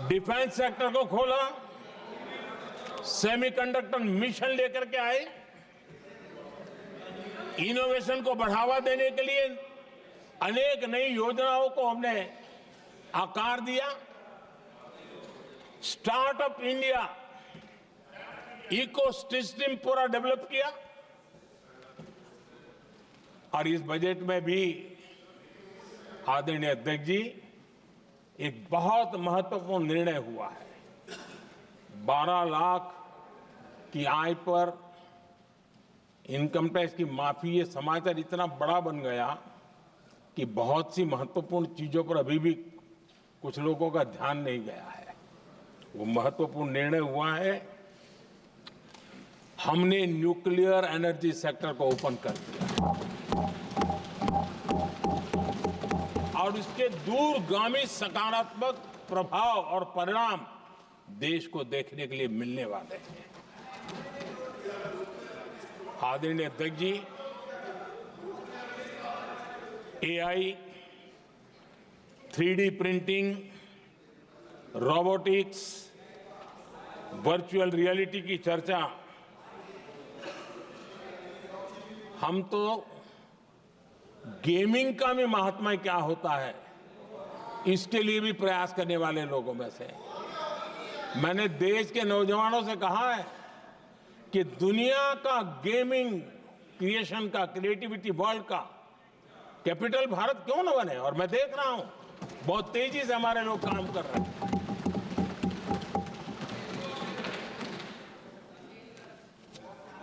Defence sector को खोला, semiconductor mission लेकर के आए, इनोवेशन को बढ़ावा देने के लिए अनेक नई योजनाओं को हमने आकार दिया। स्टार्टअप इंडिया इकोसिस्टम पूरा डेवलप किया और इस बजट में भी आदरणीय अध्यक्ष जी एक बहुत महत्वपूर्ण निर्णय हुआ है। 12 लाख की आय पर इनकम टैक्स की माफी, ये समाचार इतना बड़ा बन गया कि बहुत सी महत्वपूर्ण चीजों पर अभी भी कुछ लोगों का ध्यान नहीं गया है। वो महत्वपूर्ण निर्णय हुआ है, हमने न्यूक्लियर एनर्जी सेक्टर को ओपन कर दिया और इसके दूरगामी सकारात्मक प्रभाव और परिणाम देश को देखने के लिए मिलने वाले हैं। आदरणीय अध्यक्ष जी, AI, 3D printing, robotics, virtual reality की चर्चा हम तो गेमिंग का भी महात्मा क्या होता है इसके लिए भी प्रयास करने वाले लोगों में से। मैंने देश के नौजवानों से कहा है कि दुनिया का गेमिंग क्रिएशन का, क्रिएटिविटी वर्ल्ड का कैपिटल भारत क्यों न बने। और मैं देख रहा हूं बहुत तेजी से हमारे लोग काम कर रहे हैं।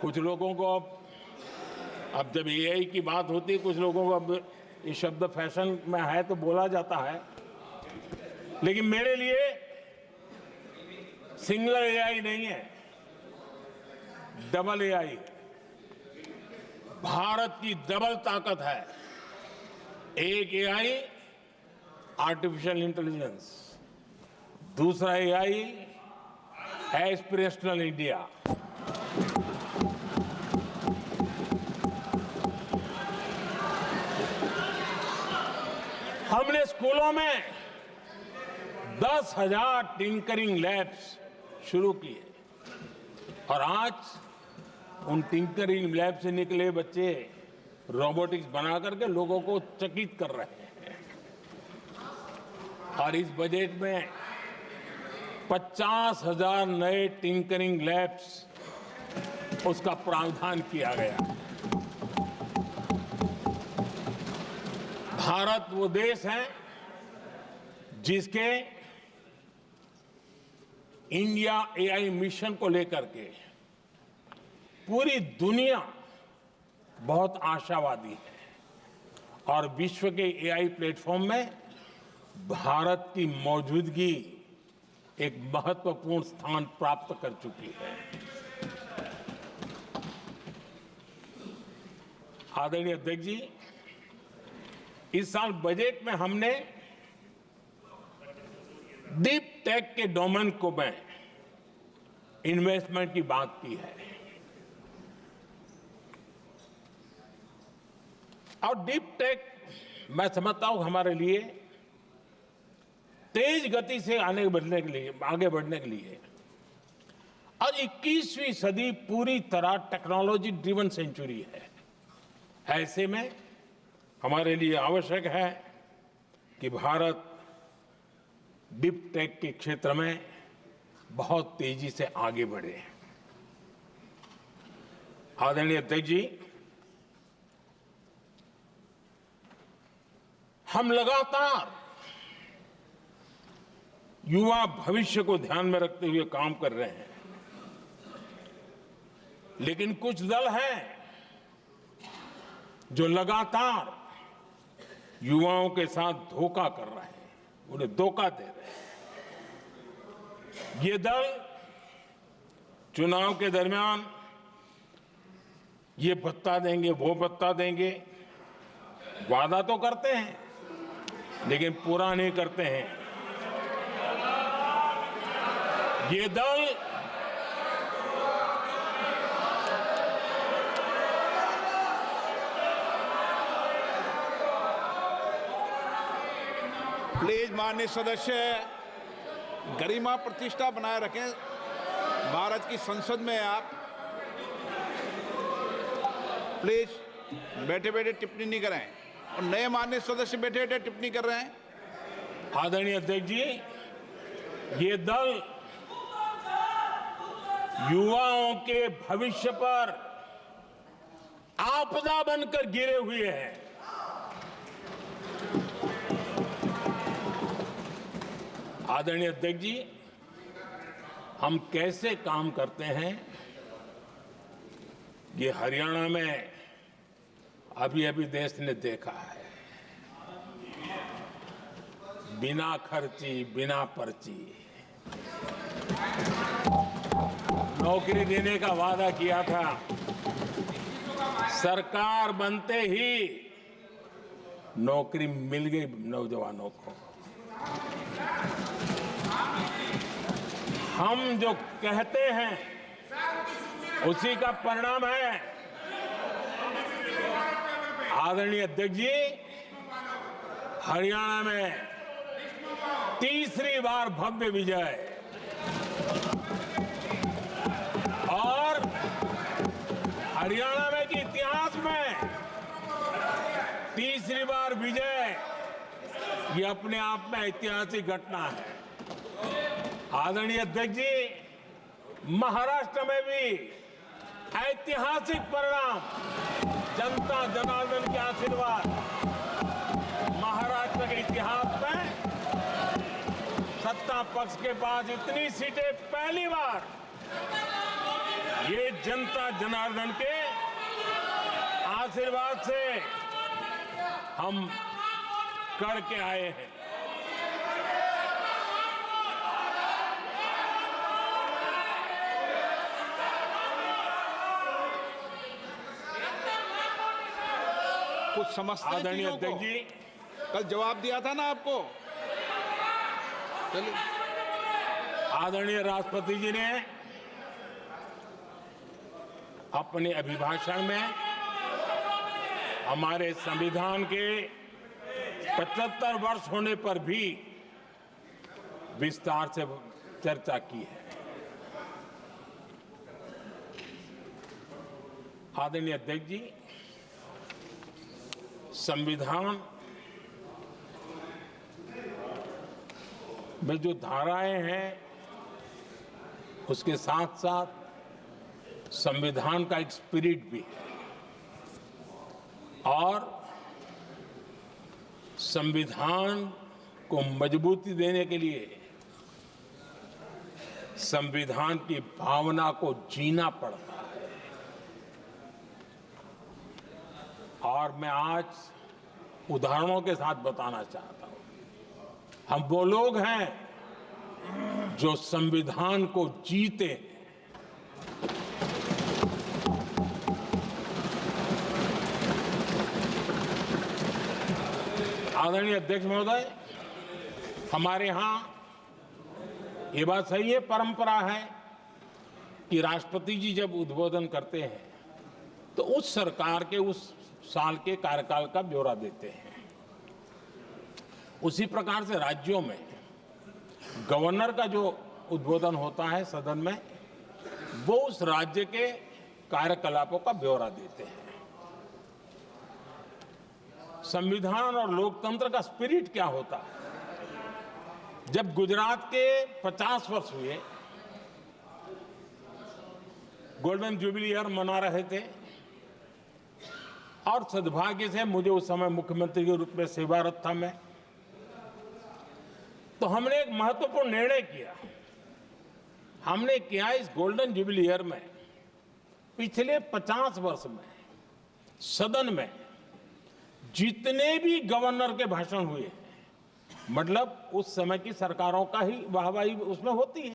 कुछ लोगों को अब जब एआई की बात होती है, कुछ लोगों को अब ये शब्द फैशन में है तो बोला जाता है, लेकिन मेरे लिए सिंगल एआई नहीं है, डबल एआई। भारत की डबल ताकत है। एक एआई आर्टिफिशियल इंटेलिजेंस, दूसरा एआई एस्पिरेशनल इंडिया। हमने स्कूलों में 10,000 टिंकरिंग लैब्स शुरू किए और आज उन टिंकरिंग लैब से निकले बच्चे रोबोटिक्स बना करके लोगों को चकित कर रहे हैं। और इस बजट में 50,000 नए टिंकरिंग लैब्स उसका प्रावधान किया गया। भारत वो देश है जिसके इंडिया एआई मिशन को लेकर के पूरी दुनिया बहुत आशावादी है और विश्व के एआई प्लेटफॉर्म में भारत की मौजूदगी एक महत्वपूर्ण स्थान प्राप्त कर चुकी है। आदरणीय अध्यक्ष जी, इस साल बजट में हमने डीप टेक के डोमेन को में इन्वेस्टमेंट की बात की है और डीप टेक मैं समझता हूं हमारे लिए तेज गति से आगे बढ़ने के लिए और 21वीं सदी पूरी तरह टेक्नोलॉजी ड्रिवन सेंचुरी है। ऐसे में हमारे लिए आवश्यक है कि भारत डीप टेक के क्षेत्र में बहुत तेजी से आगे बढ़े। आदरणीय अध्यक्ष जी, हम लगातार युवा भविष्य को ध्यान में रखते हुए काम कर रहे हैं, लेकिन कुछ दल हैं जो लगातार युवाओं के साथ धोखा कर रहे हैं, उन्हें धोखा दे रहे हैं। ये दल चुनाव के दरमियान ये भत्ता देंगे, वो भत्ता देंगे, वादा तो करते हैं लेकिन पूरा नहीं करते हैं। ये दल प्लीज माननीय सदस्य गरिमा प्रतिष्ठा बनाए रखें। भारत की संसद में आप प्लीज बैठे बैठे टिप्पणी नहीं करें, और नए माननीय सदस्य बैठे बैठे टिप्पणी कर रहे हैं। आदरणीय अध्यक्ष जी, ये दल युवाओं के भविष्य पर आपदा बनकर गिरे हुए हैं। आदरणीय अध्यक्ष जी, हम कैसे काम करते हैं ये हरियाणा में अभी अभी देश ने देखा है। बिना खर्ची, बिना पर्ची नौकरी देने का वादा किया था। सरकार बनते ही नौकरी मिल गई नौजवानों को। हम जो कहते हैं उसी का परिणाम है। आदरणीय अध्यक्ष जी, हरियाणा में तीसरी बार भव्य विजय और हरियाणा में के इतिहास में तीसरी बार विजय, ये अपने आप में ऐतिहासिक घटना है। आदरणीय अध्यक्ष जी, महाराष्ट्र में भी ऐतिहासिक परिणाम, जनता जनार्दन के आशीर्वाद। महाराष्ट्र के इतिहास में सत्ता पक्ष के पास इतनी सीटें पहली बार, ये जनता जनार्दन के आशीर्वाद से हम करके आए हैं। कुछ समझते आदरणीय चीजों को। अध्यक्ष जी, कल जवाब दिया था ना आपको। चलिए। आदरणीय राष्ट्रपति जी ने अपने अभिभाषण में हमारे संविधान के 75 वर्ष होने पर भी विस्तार से चर्चा की है। आदरणीय अध्यक्ष जी, संविधान में जो धाराएं हैं उसके साथ साथ संविधान का एक स्पिरिट भी है, और संविधान को मजबूती देने के लिए संविधान की भावना को जीना पड़ता है। और मैं आज उदाहरणों के साथ बताना चाहता हूं। हम वो लोग हैं जो संविधान को जीते हैं। आदरणीय अध्यक्ष महोदय, हमारे यहां ये बात सही है, परंपरा है कि राष्ट्रपति जी जब उद्बोधन करते हैं तो उस सरकार के उस साल के कार्यकाल का ब्यौरा देते हैं। उसी प्रकार से राज्यों में गवर्नर का जो उद्बोधन होता है सदन में, वो उस राज्य के कार्यकलापों का ब्यौरा देते हैं। संविधान और लोकतंत्र का स्पिरिट क्या होता है? जब गुजरात के 50 वर्ष हुए, गोल्डन जुबली ईयर मना रहे थे, और सद्भाग्य से मुझे उस समय मुख्यमंत्री के रूप में सेवारत था मैं, तो हमने एक महत्वपूर्ण निर्णय किया। हमने किया इस गोल्डन जुबली ईयर में पिछले 50 वर्ष में सदन में जितने भी गवर्नर के भाषण हुए, मतलब उस समय की सरकारों का ही वाहवाही उसमें होती है,